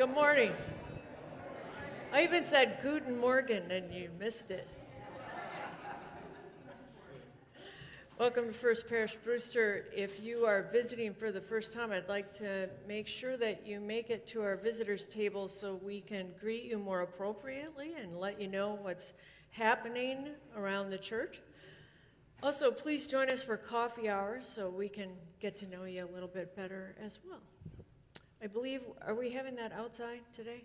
Good morning. I even said Guten Morgen and you missed it. Welcome to First Parish Brewster. If you are visiting for the first time, I'd like to make sure that you make it to our visitors table so we can greet you more appropriately and let you know what's happening around the church. Also, please join us for coffee hours so we can get to know you a little bit better as well. I believe, are we having that outside today?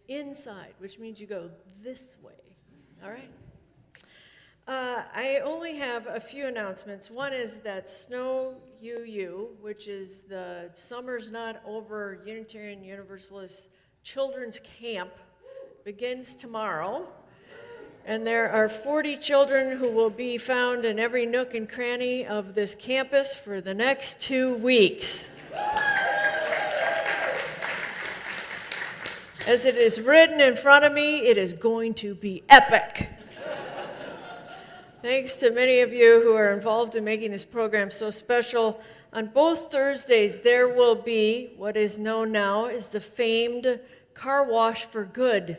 Inside, which means you go this way, all right? I only have a few announcements. One is that Snow UU, which is the Summer's Not Over Unitarian Universalist Children's Camp, begins tomorrow. And there are 40 children who will be found in every nook and cranny of this campus for the next 2 weeks. As it is written in front of me, it is going to be epic. Thanks to many of you who are involved in making this program so special. On both Thursdays, there will be what is known now as the famed Car Wash for Good.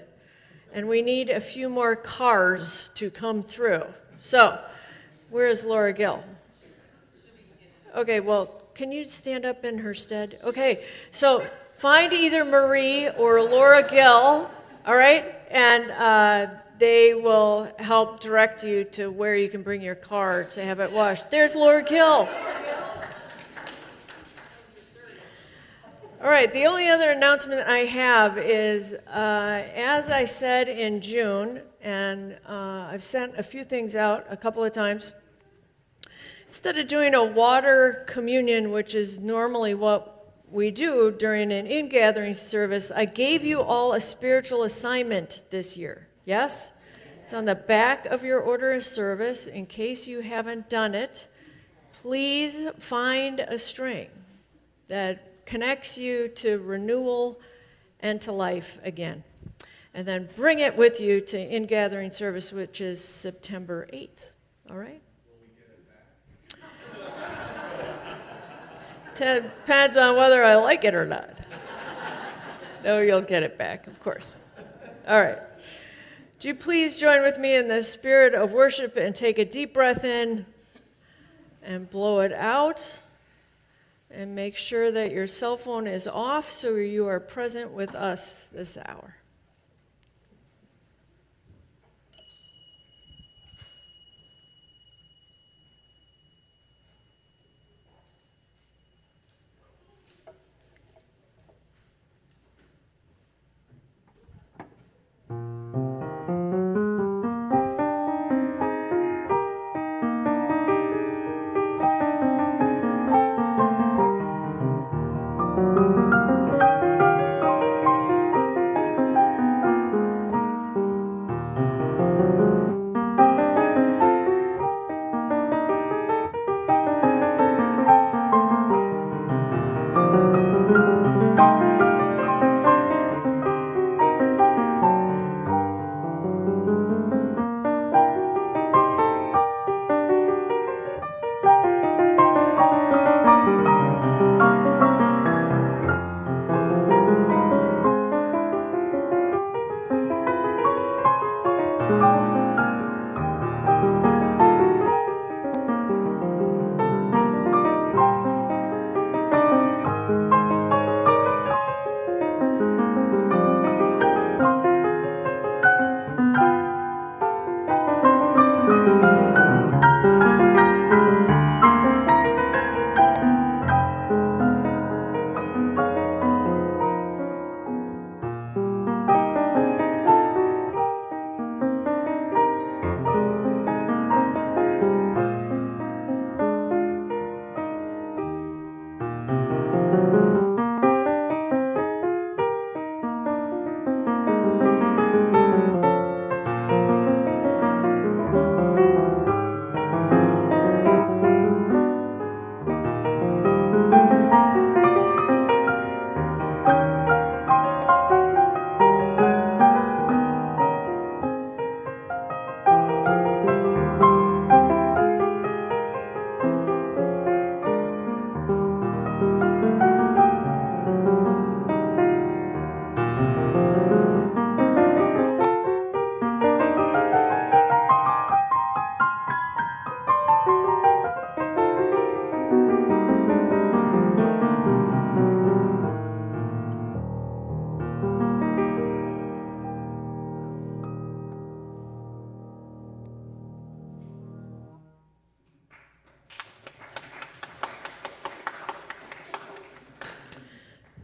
And we need a few more cars to come through. So, where is Laura Gill? Okay, well, can you stand up in her stead? Okay, so find either Marie or Laura Gill, all right? And they will help direct you to where you can bring your car to have it washed. There's Laura Gill. All right, the only other announcement I have is, as I said in June, and I've sent a few things out a couple of times, instead of doing a water communion, which is normally what we do during an in-gathering service, I gave you all a spiritual assignment this year. Yes? It's on the back of your order of service. In case you haven't done it, please find a string that connects you to renewal and to life again. And then bring it with you to in-gathering service, which is September 8th. All right? Depends on whether I like it or not. No, you'll get it back, of course. All right. Would you please join with me in the spirit of worship and take a deep breath in and blow it out. And make sure that your cell phone is off so you are present with us this hour.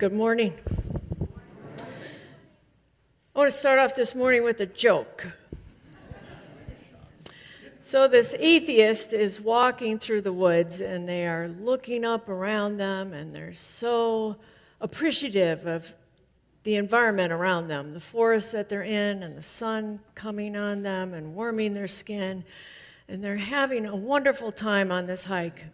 Good morning. I want to start off this morning with a joke. So this atheist is walking through the woods, and they are looking up around them, and they're so appreciative of the environment around them, the forest that they're in, and the sun coming on them and warming their skin, and they're having a wonderful time on this hike.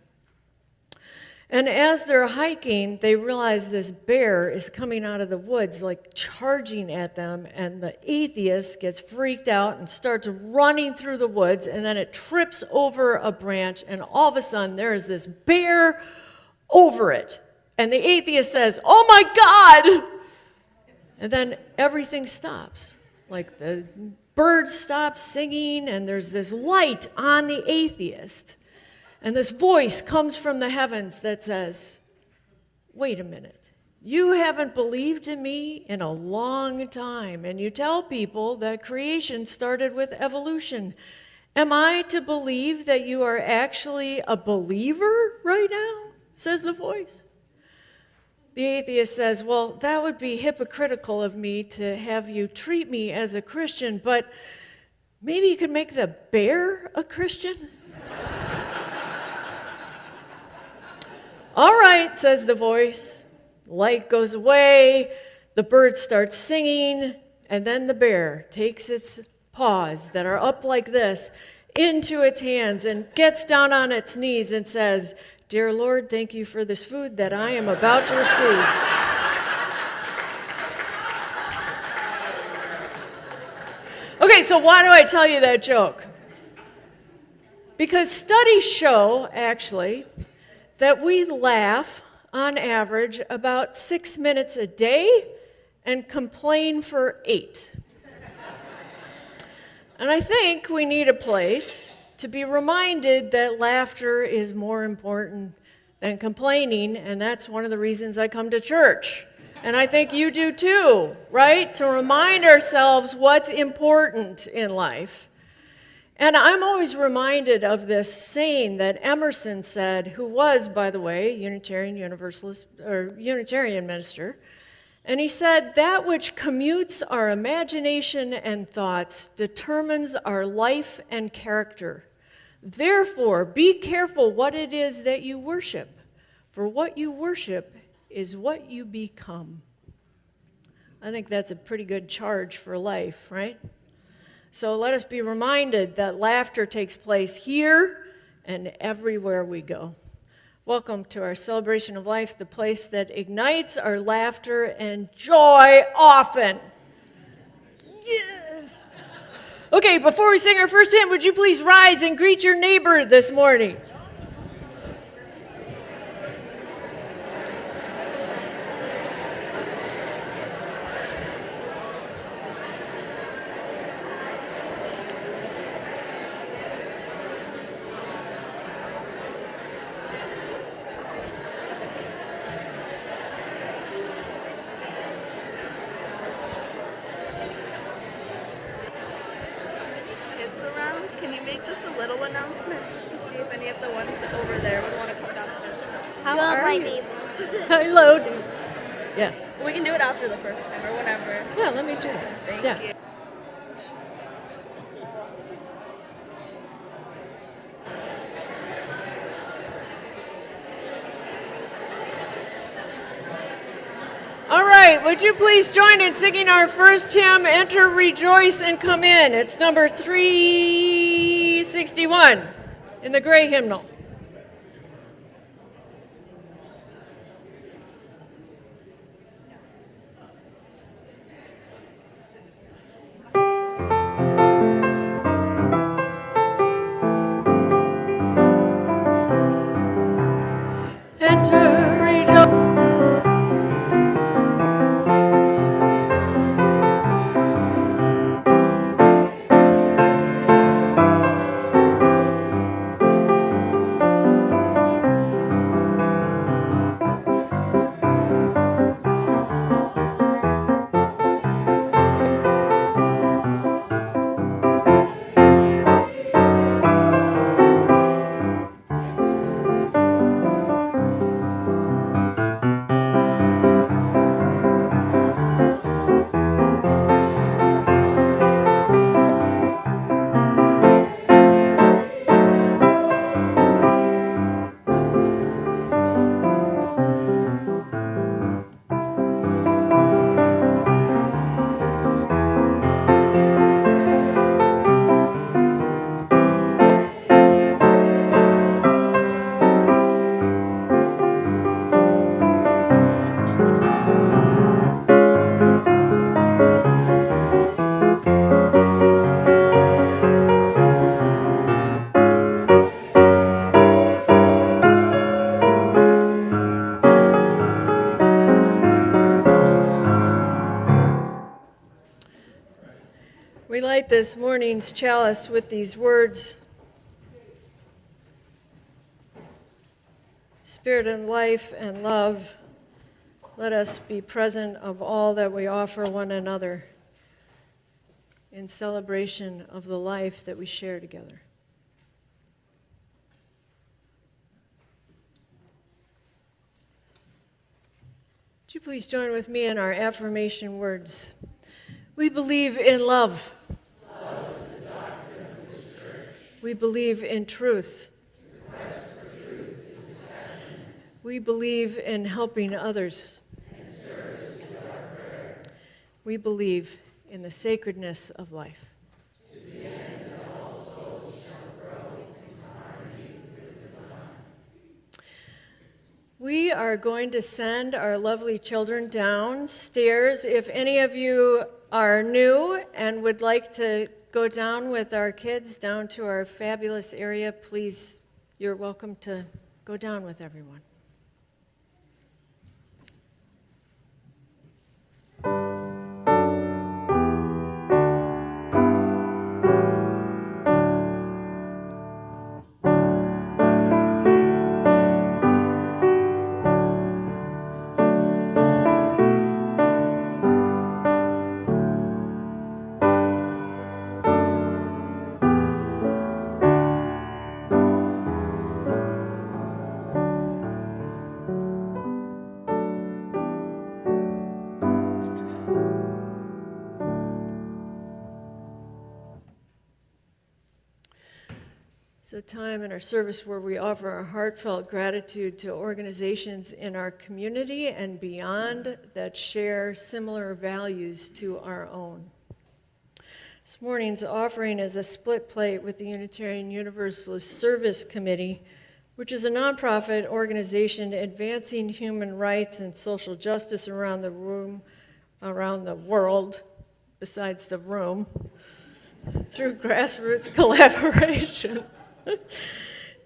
And as they're hiking, they realize this bear is coming out of the woods, like charging at them, and the atheist gets freaked out and starts running through the woods, and then it trips over a branch, and all of a sudden there is this bear over it. And the atheist says, "Oh my God!" And then everything stops. Like the birds stop singing, and there's this light on the atheist. And this voice comes from the heavens that says, "Wait a minute. You haven't believed in me in a long time, and you tell people that creation started with evolution. Am I to believe that you are actually a believer right now?" says the voice. The atheist says, "Well, that would be hypocritical of me to have you treat me as a Christian, but maybe you could make the bear a Christian?" "All right," says the voice. The light goes away, the bird starts singing, and then the bear takes its paws that are up like this into its hands and gets down on its knees and says, "Dear Lord, thank you for this food that I am about to receive." Okay, so why do I tell you that joke? Because studies show, actually, that we laugh on average about 6 minutes a day and complain for 8. And I think we need a place to be reminded that laughter is more important than complaining, and that's one of the reasons I come to church. And I think you do too, right? To remind ourselves what's important in life. And I'm always reminded of this saying that Emerson said, who was, by the way, Unitarian Universalist or Unitarian minister. And he said, "That which commutes our imagination and thoughts determines our life and character. Therefore, be careful what it is that you worship, for what you worship is what you become." I think that's a pretty good charge for life, right? So let us be reminded that laughter takes place here and everywhere we go. Welcome to our celebration of life, the place that ignites our laughter and joy often. Yes! Okay, before we sing our first hymn, would you please rise and greet your neighbor this morning? Just a little announcement to see if any of the ones over there would want to come downstairs with us. How are my neighbor? Hello. Yes. We can do it after the first time or whenever. Yeah, let me do that. Thank you. All right, would you please join in singing our first hymn, Enter, Rejoice, and Come In. It's number 361 in the gray hymnal. Enter, rejoice. We light this morning's chalice with these words: Spirit and life and love, let us be present of all that we offer one another in celebration of the life that we share together. Would you please join with me in our affirmation words? We believe in love. Love is the doctrine of this church. We believe in truth. The quest for truth is essential. We believe in helping others. And service is our prayer. We believe in the sacredness of life. To the end that all souls shall grow into harmony with the divine. We are going to send our lovely children downstairs. If any of you are new and would like to go down with our kids down to our fabulous area, please, you're welcome to go down with everyone. It's a time in our service where we offer our heartfelt gratitude to organizations in our community and beyond that share similar values to our own. This morning's offering is a split plate with the Unitarian Universalist Service Committee, which is a nonprofit organization advancing human rights and social justice around the world, besides the room, through grassroots collaboration.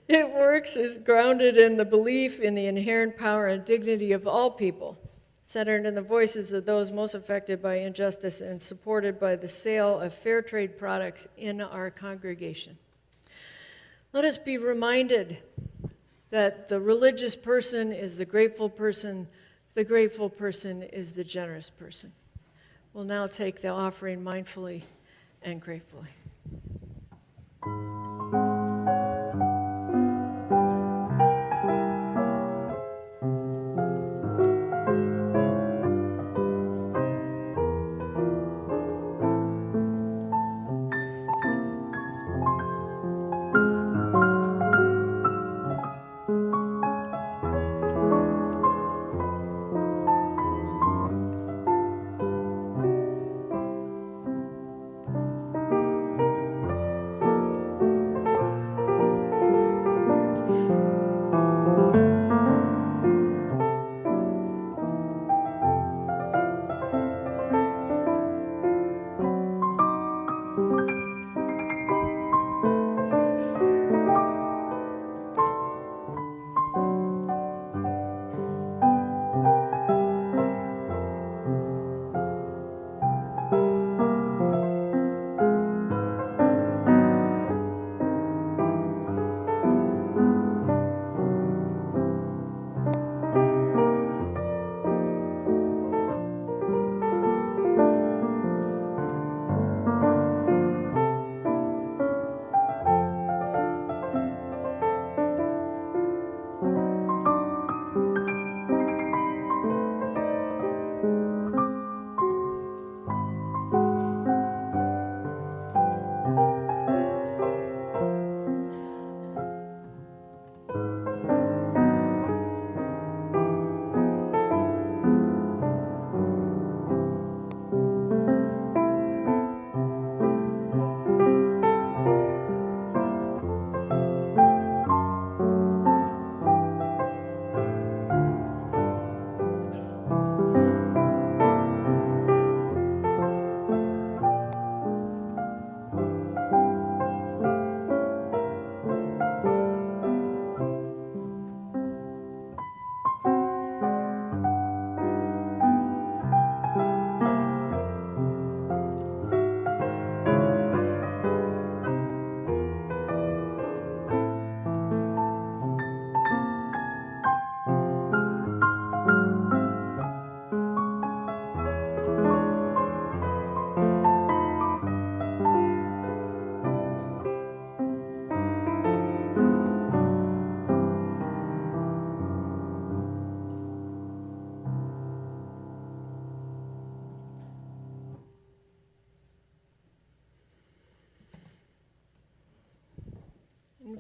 It works is grounded in the belief in the inherent power and dignity of all people, centered in the voices of those most affected by injustice and supported by the sale of fair trade products in our congregation. Let us be reminded that the religious person is the grateful person is the generous person. We'll now take the offering mindfully and gratefully.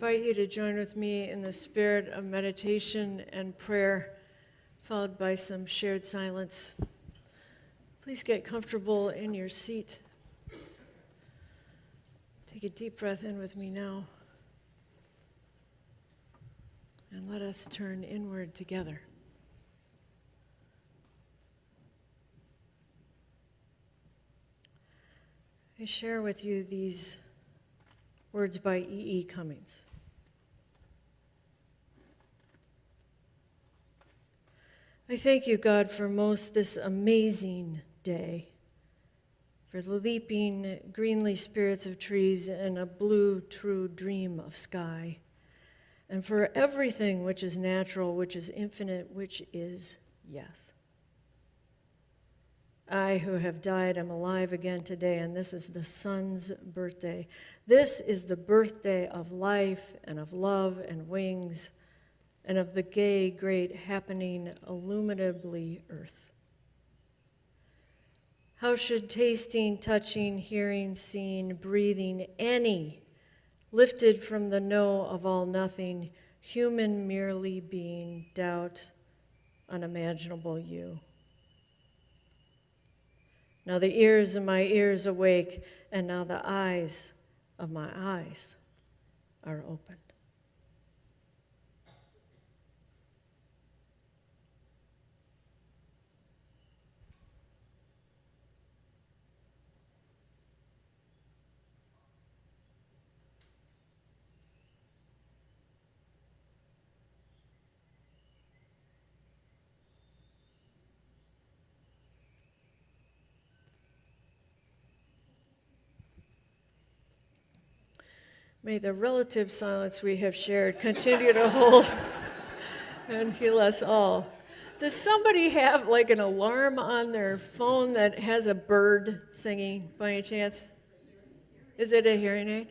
invite you to join with me in the spirit of meditation and prayer, followed by some shared silence. Please get comfortable in your seat. Take a deep breath in with me now. And let us turn inward together. I share with you these words by E.E. Cummings. I thank you, God, for most this amazing day, for the leaping greenly spirits of trees and a blue true dream of sky, and for everything which is natural, which is infinite, which is yes. I who have died am alive again today, and this is the Son's birthday. This is the birthday of life and of love and wings and of the gay, great, happening, illuminably earth. How should tasting, touching, hearing, seeing, breathing, any lifted from the no of all nothing, human merely being, doubt, unimaginable you? Now the ears of my ears awake, and now the eyes of my eyes are opened. May the relative silence we have shared continue to hold and heal us all. Does somebody have like an alarm on their phone that has a bird singing by any chance? Is it a hearing aid?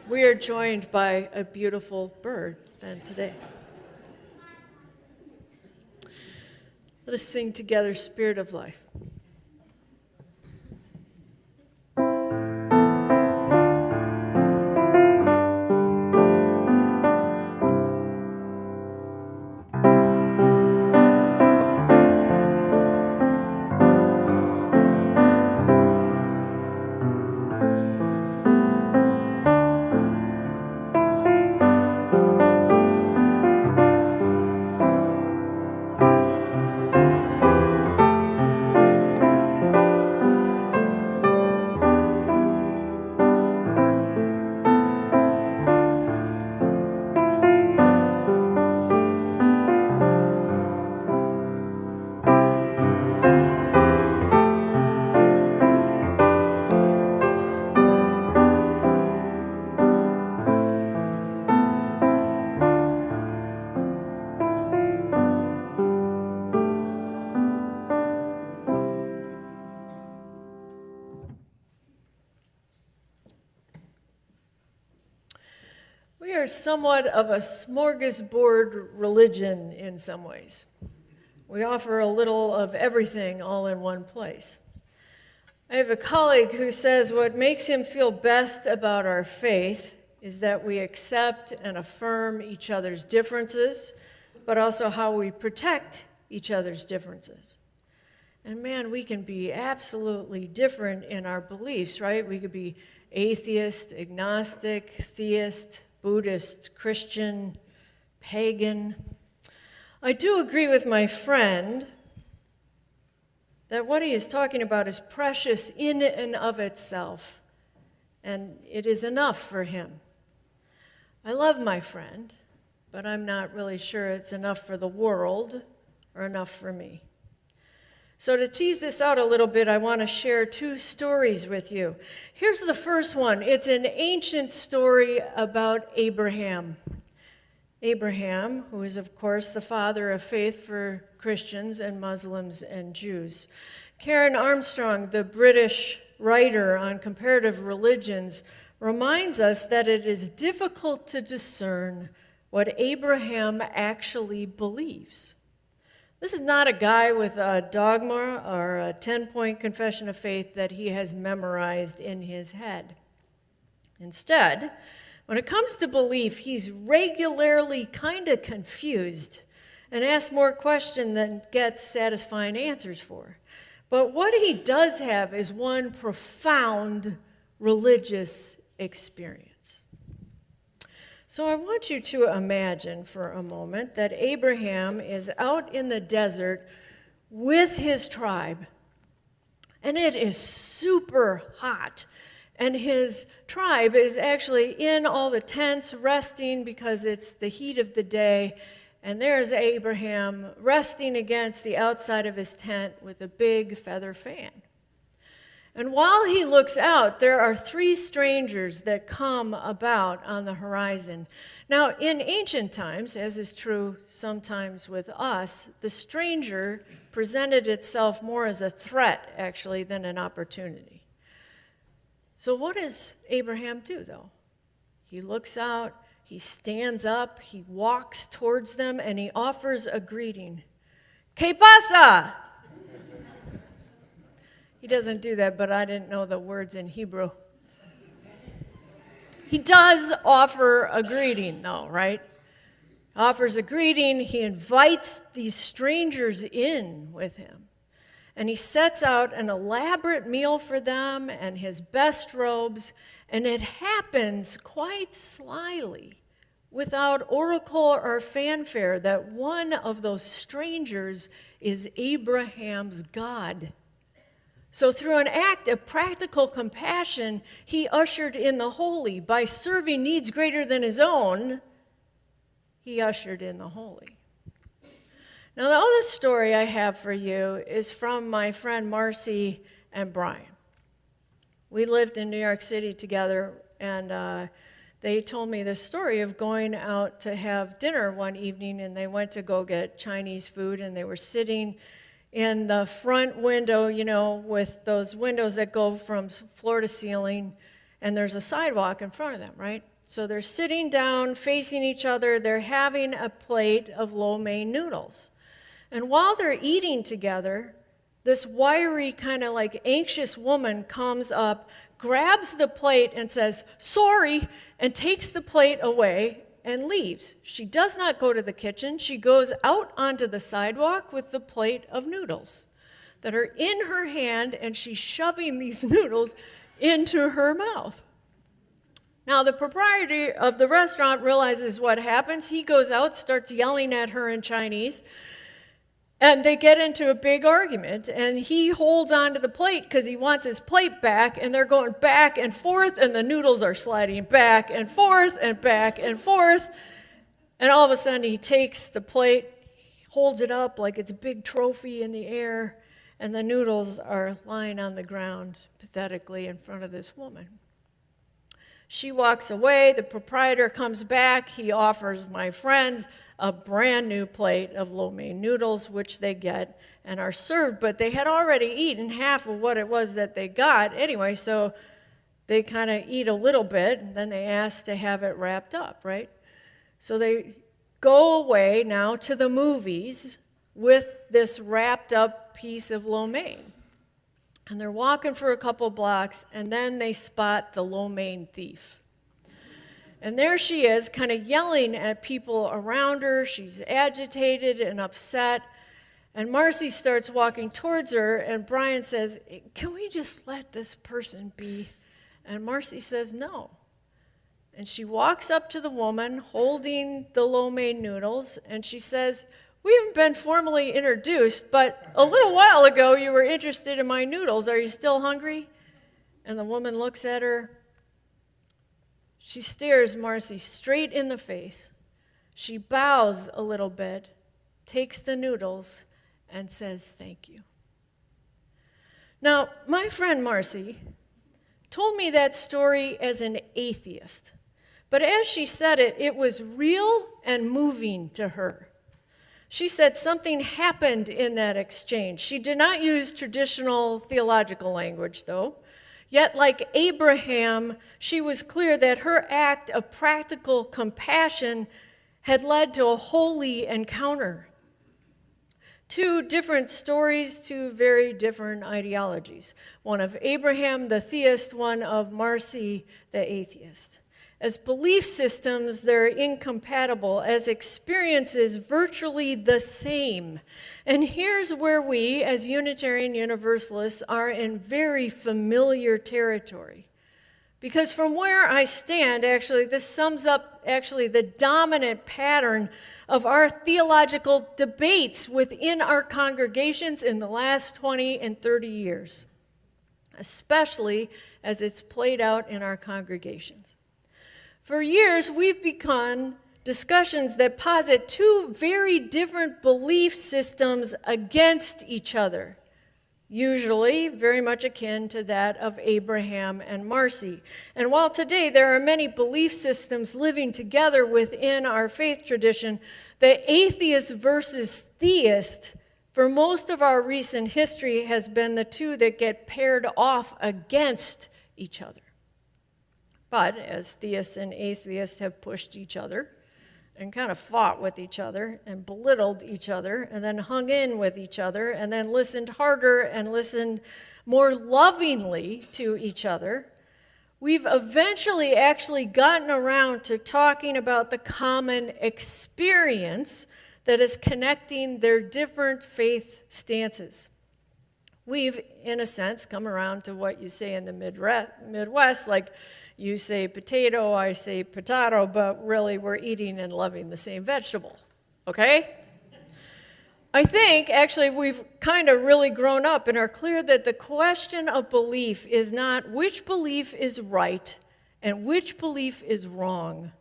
We are joined by a beautiful bird then today. Let us sing together, Spirit of Life. We are somewhat of a smorgasbord religion in some ways. We offer a little of everything all in one place. I have a colleague who says what makes him feel best about our faith is that we accept and affirm each other's differences, but also how we protect each other's differences. And man, we can be absolutely different in our beliefs, right? We could be atheist, agnostic, theist, Buddhist, Christian, pagan. I do agree with my friend that what he is talking about is precious in and of itself, and it is enough for him. I love my friend, but I'm not really sure it's enough for the world or enough for me. So to tease this out a little bit, I want to share two stories with you. Here's the first one. It's an ancient story about Abraham. Abraham, who is, of course, the father of faith for Christians and Muslims and Jews. Karen Armstrong, the British writer on comparative religions, reminds us that it is difficult to discern what Abraham actually believes. This is not a guy with a dogma or a 10-point confession of faith that he has memorized in his head. Instead, when it comes to belief, he's regularly kind of confused and asks more questions than gets satisfying answers for. But what he does have is one profound religious experience. So I want you to imagine for a moment that Abraham is out in the desert with his tribe, and it is super hot. And his tribe is actually in all the tents resting because it's the heat of the day. And there's Abraham resting against the outside of his tent with a big feather fan. And while he looks out, there are 3 strangers that come about on the horizon. Now, in ancient times, as is true sometimes with us, the stranger presented itself more as a threat, actually, than an opportunity. So what does Abraham do, though? He looks out, he stands up, he walks towards them, and he offers a greeting. ¿Qué pasa? He doesn't do that, but I didn't know the words in Hebrew. He does offer a greeting, though, right? Offers a greeting. He invites these strangers in with him. And he sets out an elaborate meal for them and his best robes, and it happens quite slyly, without oracle or fanfare, that one of those strangers is Abraham's God. So through an act of practical compassion, he ushered in the holy. By serving needs greater than his own, he ushered in the holy. Now, the other story I have for you is from my friend Marcy and Brian. We lived in New York City together, and they told me this story of going out to have dinner one evening, and they went to go get Chinese food, and they were sitting in the front window, you know, with those windows that go from floor to ceiling, and there's a sidewalk in front of them, right? So they're sitting down, facing each other. They're having a plate of lo mein noodles. And while they're eating together, this wiry, kind of like anxious woman comes up, grabs the plate and says, "Sorry," and takes the plate away and leaves. She does not go to the kitchen. She goes out onto the sidewalk with the plate of noodles that are in her hand, and she's shoving these noodles into her mouth. Now, the proprietor of the restaurant realizes what happens. He goes out, starts yelling at her in Chinese, and they get into a big argument, and he holds onto the plate because he wants his plate back, and they're going back and forth, and the noodles are sliding back and forth and back and forth, and all of a sudden he takes the plate, holds it up like it's a big trophy in the air, and the noodles are lying on the ground pathetically in front of this woman. She walks away. The proprietor comes back. He offers my friends a brand new plate of lo mein noodles, which they get and are served, but they had already eaten half of what it was that they got anyway, so they kind of eat a little bit, and then they ask to have it wrapped up, right? So they go away now to the movies with this wrapped up piece of lo mein. And they're walking for a couple blocks, and then they spot the lo mein thief. And there she is, kind of yelling at people around her. She's agitated and upset. And Marcy starts walking towards her, and Brian says, "Can we just let this person be?" And Marcy says, "No." And she walks up to the woman holding the lo mein noodles, and she says, "We haven't been formally introduced, but a little while ago you were interested in my noodles. Are you still hungry?" And the woman looks at her. She stares Marcy straight in the face. She bows a little bit, takes the noodles, and says, "Thank you." Now, my friend Marcy told me that story as an atheist, but as she said it, it was real and moving to her. She said something happened in that exchange. She did not use traditional theological language, though. Yet, like Abraham, she was clear that her act of practical compassion had led to a holy encounter. Two different stories, two very different ideologies. One of Abraham, the theist, one of Marcy, the atheist. As belief systems, they're incompatible. As experiences, virtually the same. And here's where we, as Unitarian Universalists, are in very familiar territory. Because from where I stand, actually, this sums up actually the dominant pattern of our theological debates within our congregations in the last 20 and 30 years, especially as it's played out in our congregations. For years, we've begun discussions that posit two very different belief systems against each other, usually very much akin to that of Abraham and Marcy. And while today there are many belief systems living together within our faith tradition, the atheist versus theist for most of our recent history has been the two that get paired off against each other. But as theists and atheists have pushed each other and kind of fought with each other and belittled each other and then hung in with each other and then listened harder and listened more lovingly to each other, we've eventually actually gotten around to talking about the common experience that is connecting their different faith stances. We've, in a sense, come around to what you say in the Midwest, like you say potato, I say potato, but really we're eating and loving the same vegetable, okay? I think, actually, we've kind of really grown up and are clear that the question of belief is not which belief is right and which belief is wrong,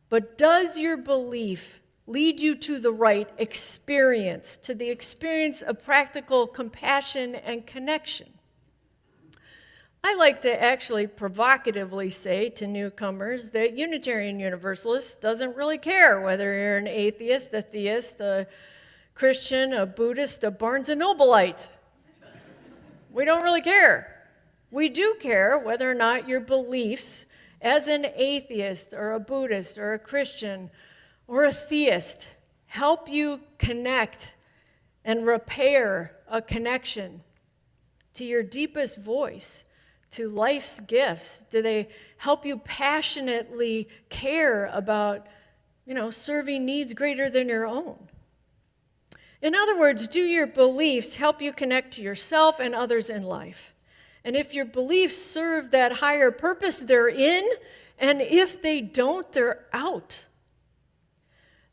but does your belief lead you to the right experience, to the experience of practical compassion and connection? I like to actually provocatively say to newcomers that Unitarian Universalist doesn't really care whether you're an atheist, a theist, a Christian, a Buddhist, a Barnes & Nobleite. We don't really care. We do care whether or not your beliefs as an atheist or a Buddhist or a Christian or a theist help you connect and repair a connection to your deepest voice, to life's gifts. Do they help you passionately care about, serving needs greater than your own? In other words, do your beliefs help you connect to yourself and others in life? And if your beliefs serve that higher purpose, they're in, and if they don't, they're out.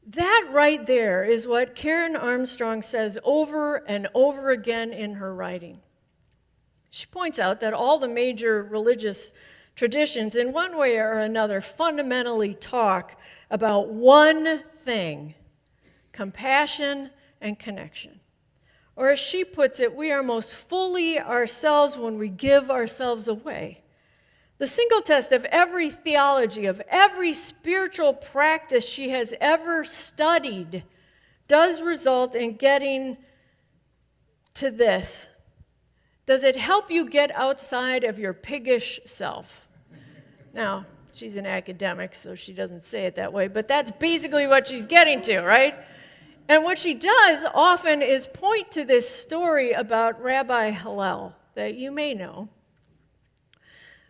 That right there is what Karen Armstrong says over and over again in her writing. She points out that all the major religious traditions, in one way or another, fundamentally talk about one thing: compassion and connection. Or as she puts it, we are most fully ourselves when we give ourselves away. The single test of every theology, of every spiritual practice she has ever studied, does result in getting to this. Does it help you get outside of your piggish self? Now, she's an academic, so she doesn't say it that way, but that's basically what she's getting to, right? And what she does often is point to this story about Rabbi Hillel that you may know.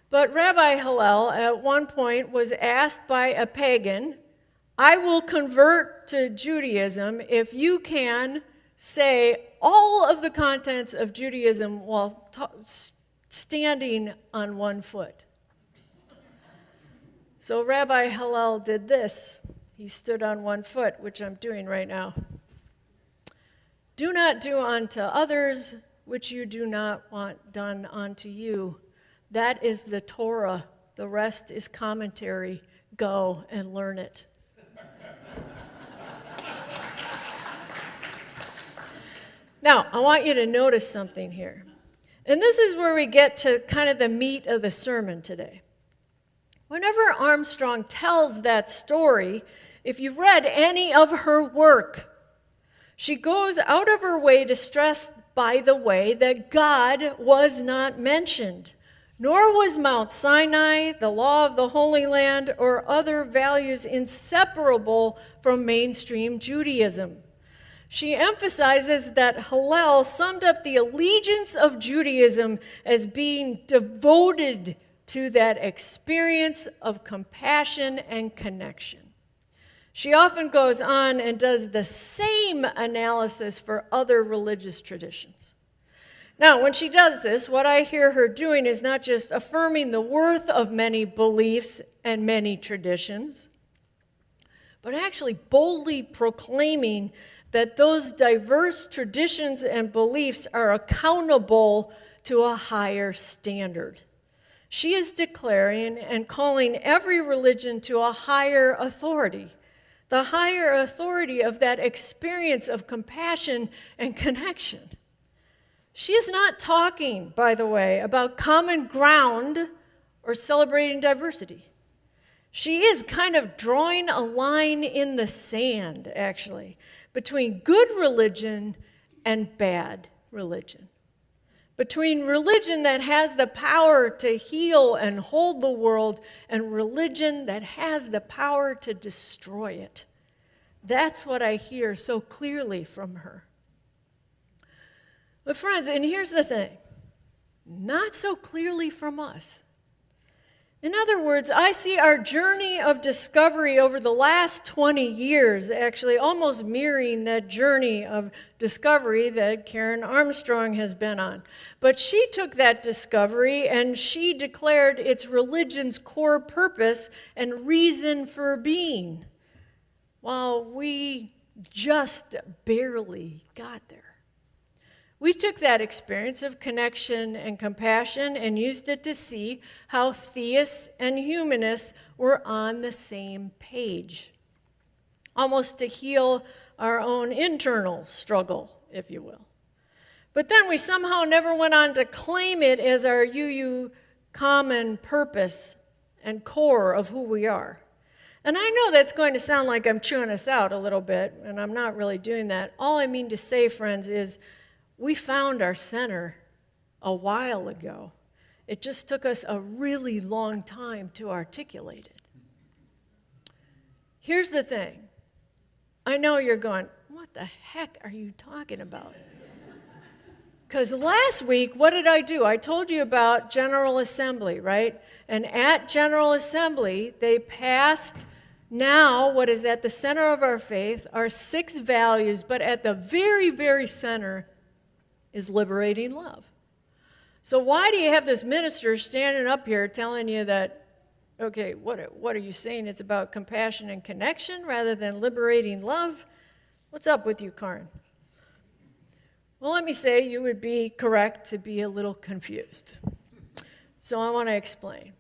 But Rabbi Hillel at one point was asked by a pagan, "I will convert to Judaism if you can say all of the contents of Judaism while standing on one foot." So Rabbi Hillel did this. He stood on one foot, which I'm doing right now. "Do not do unto others which you do not want done unto you. That is the Torah. The rest is commentary. Go and learn it." Now, I want you to notice something here. And this is where we get to kind of the meat of the sermon today. Whenever Armstrong tells that story, if you've read any of her work, she goes out of her way to stress, by the way, that God was not mentioned, nor was Mount Sinai, the law of the Holy Land, or other values inseparable from mainstream Judaism. She emphasizes that Hillel summed up the allegiance of Judaism as being devoted to that experience of compassion and connection. She often goes on and does the same analysis for other religious traditions. Now, when she does this, what I hear her doing is not just affirming the worth of many beliefs and many traditions, but actually boldly proclaiming that those diverse traditions and beliefs are accountable to a higher standard. She is declaring and calling every religion to a higher authority, the higher authority of that experience of compassion and connection. She is not talking, by the way, about common ground or celebrating diversity. She is kind of drawing a line in the sand, actually, between good religion and bad religion. Between religion that has the power to heal and hold the world and religion that has the power to destroy it. That's what I hear so clearly from her. But friends, and here's the thing, not so clearly from us. In other words, I see our journey of discovery over the last 20 years actually almost mirroring that journey of discovery that Karen Armstrong has been on. But she took that discovery and she declared its religion's core purpose and reason for being, while we just barely got there. We took that experience of connection and compassion and used it to see how theists and humanists were on the same page, almost to heal our own internal struggle, if you will. But then we somehow never went on to claim it as our UU common purpose and core of who we are. And I know that's going to sound like I'm chewing us out a little bit, and I'm not really doing that. All I mean to say, friends, is we found our center a while ago. It just took us a really long time to articulate it. Here's the thing. I know you're going, what the heck are you talking about? Because last week, what did I do? I told you about General Assembly, right? And at General Assembly, they passed now what is at the center of our faith, our 6 values, but at the very, very center is liberating love. So why do you have this minister standing up here telling you that, okay, what are you saying? It's about compassion and connection rather than liberating love? What's up with you, Karen? Well, let me say you would be correct to be a little confused. So I want to explain.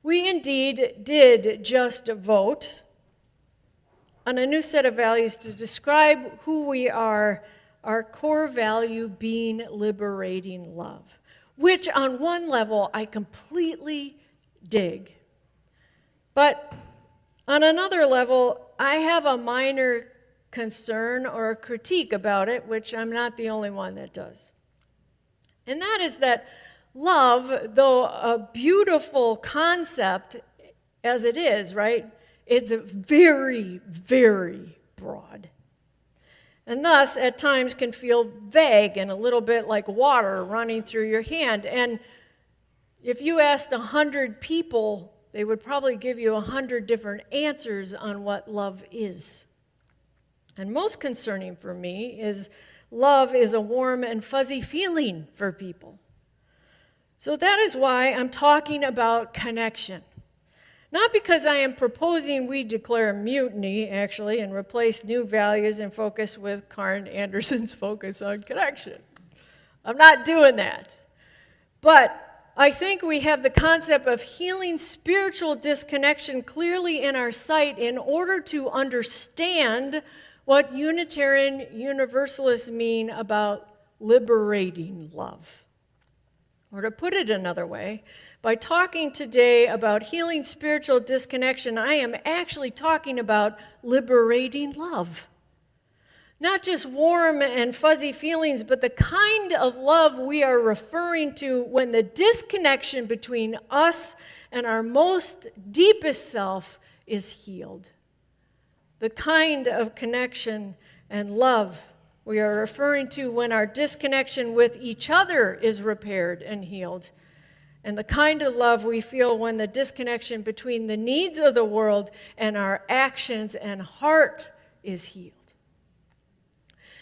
We indeed did just vote on a new set of values to describe who we are, our core value being liberating love, which on one level I completely dig. But on another level, I have a minor concern or a critique about it, which I'm not the only one that does. And that is that love, though a beautiful concept as it is, right, it's very, very broad. And thus, at times, can feel vague and a little bit like water running through your hand. And if you asked 100 people, they would probably give you 100 different answers on what love is. And most concerning for me is love is a warm and fuzzy feeling for people. So that is why I'm talking about connection. Not because I am proposing we declare mutiny, actually, and replace new values and focus with Karen Anderson's focus on connection. I'm not doing that. But I think we have the concept of healing spiritual disconnection clearly in our sight in order to understand what Unitarian Universalists mean about liberating love. Or to put it another way, by talking today about healing spiritual disconnection, I am actually talking about liberating love. Not just warm and fuzzy feelings, but the kind of love we are referring to when the disconnection between us and our most deepest self is healed. The kind of connection And love, we are referring to when our disconnection with each other is repaired and healed. And the kind of love we feel when the disconnection between the needs of the world and our actions and heart is healed.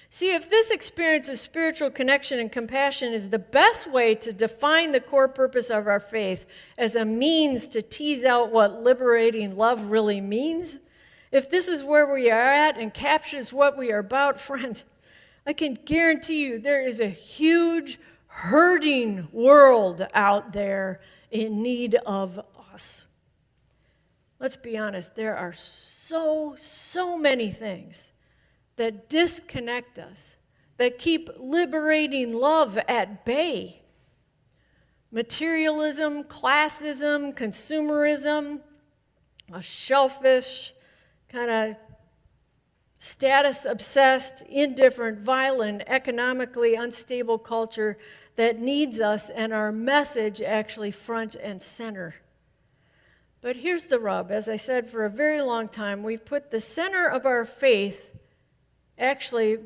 See, if this experience of spiritual connection and compassion is the best way to define the core purpose of our faith as a means to tease out what liberating love really means, if this is where we are at and captures what we are about, friends, I can guarantee you there is a huge hurting world out there in need of us. Let's be honest, there are so many things that disconnect us, that keep liberating love at bay. Materialism, classism, consumerism, a selfish, kind of status-obsessed, indifferent, violent, economically unstable culture that needs us and our message actually front and center. But here's the rub. As I said, for a very long time, we've put the center of our faith actually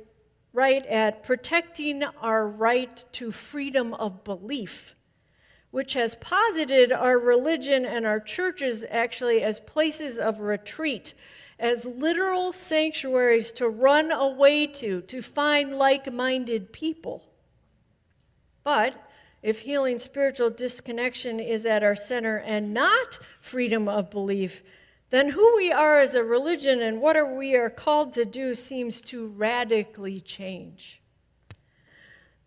right at protecting our right to freedom of belief, which has posited our religion and our churches actually as places of retreat, as literal sanctuaries to run away to find like-minded people. But if healing spiritual disconnection is at our center and not freedom of belief, then who we are as a religion and what we are called to do seems to radically change.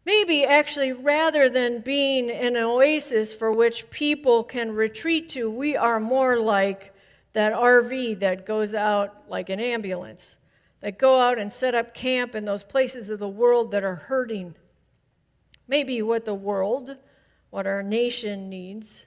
Maybe actually rather than being an oasis for which people can retreat to, we are more like that RV that goes out like an ambulance, that go out and set up camp in those places of the world that are hurting. Maybe what the world, what our nation needs,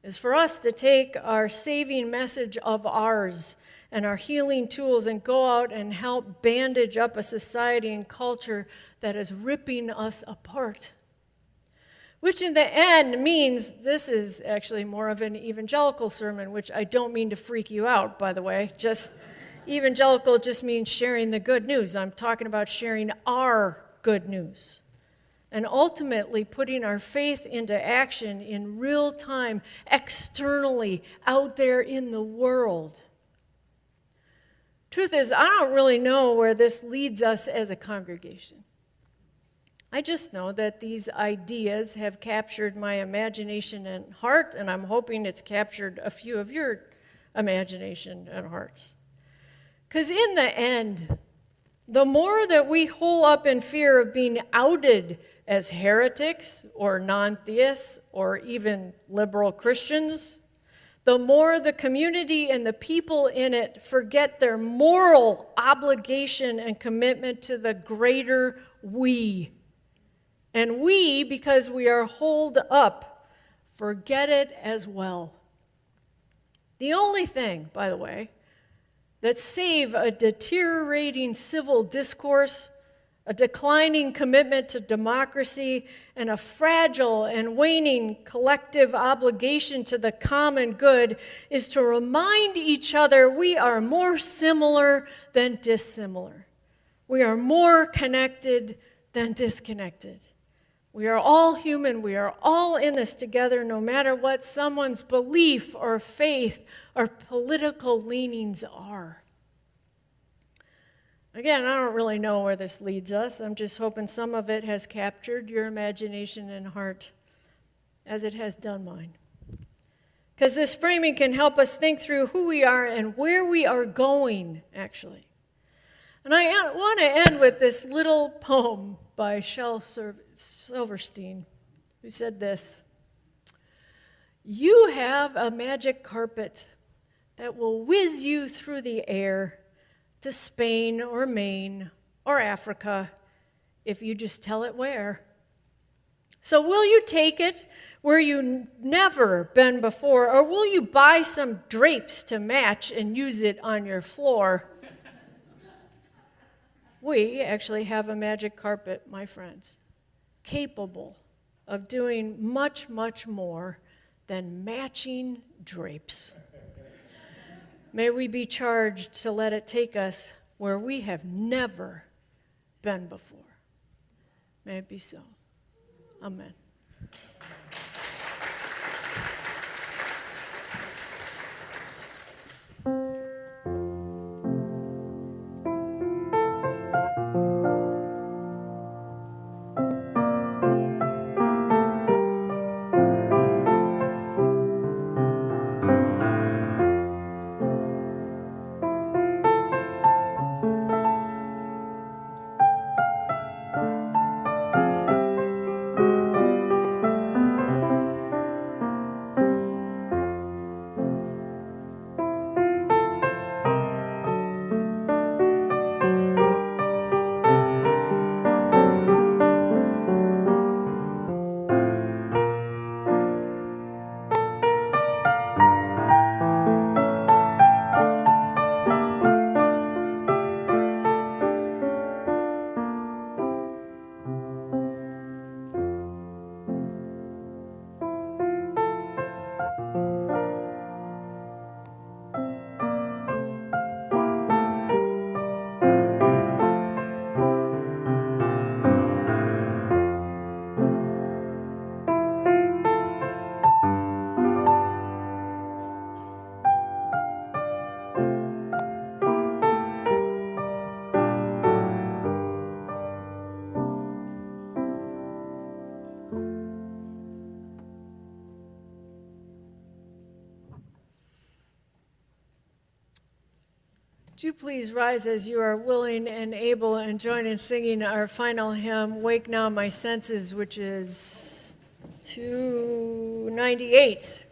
is for us to take our saving message of ours and our healing tools and go out and help bandage up a society and culture that is ripping us apart. Which in the end means this is actually more of an evangelical sermon, which I don't mean to freak you out, by the way. Just evangelical just means sharing the good news. I'm talking about sharing our good news. And ultimately putting our faith into action in real time, externally, out there in the world. Truth is, I don't really know where this leads us as a congregation. I just know that these ideas have captured my imagination and heart, and I'm hoping it's captured a few of your imagination and hearts. Because in the end, the more that we hole up in fear of being outed as heretics or non-theists or even liberal Christians, the more the community and the people in it forget their moral obligation and commitment to the greater we. And we, because we are holed up, forget it as well. The only thing, by the way, that save a deteriorating civil discourse, a declining commitment to democracy, and a fragile and waning collective obligation to the common good is to remind each other we are more similar than dissimilar. We are more connected than disconnected. We are all human. We are all in this together, no matter what someone's belief or faith or political leanings are. Again, I don't really know where this leads us. I'm just hoping some of it has captured your imagination and heart as it has done mine. Because this framing can help us think through who we are and where we are going, actually. And I want to end with this little poem by Shel Silverstein, who said this: "You have a magic carpet that will whiz you through the air to Spain or Maine or Africa if you just tell it where. So will you take it where you've never been before, or will you buy some drapes to match and use it on your floor?" We actually have a magic carpet, my friends, capable of doing much, much more than matching drapes. May we be charged to let it take us where we have never been before. May it be so. Amen. Would you please rise as you are willing and able and join in singing our final hymn, Wake Now My Senses, which is 298.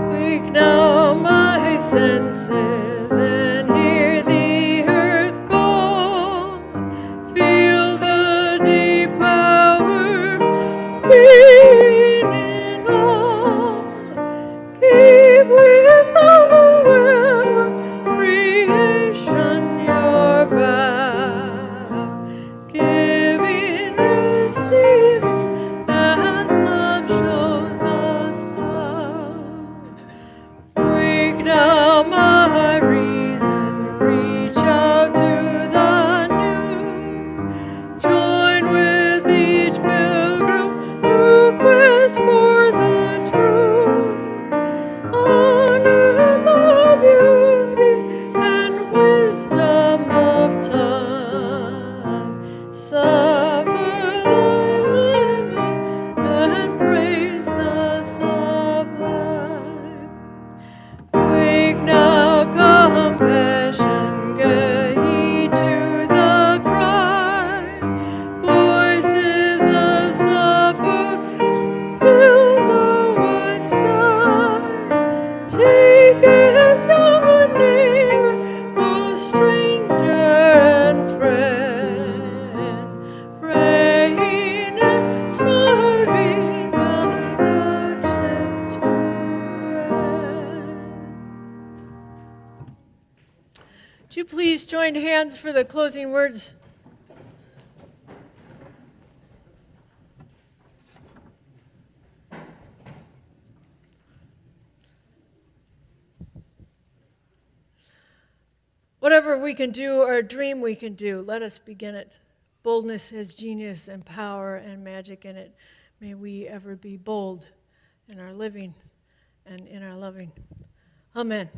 Wake now my senses and hear the earth call. Feel the deep power beating in all. Keep with all creation your vow. Giving, receiving as love shows us how. Wake now my reason, reach out to the new. Join with each pilgrim who quests for the true. Honor the beauty and wisdom of time. Suffer the limit and praise the sublime. Wake now, compassion, get heed to the cry. Voices of suffering fill the wide sky. Take as your neighbor, both stranger and friend, praying and striving our hardship to end. Would you please join hands for the closing words? Whatever we can do or dream we can do, let us begin it. Boldness has genius and power and magic in it. May we ever be bold in our living and in our loving. Amen.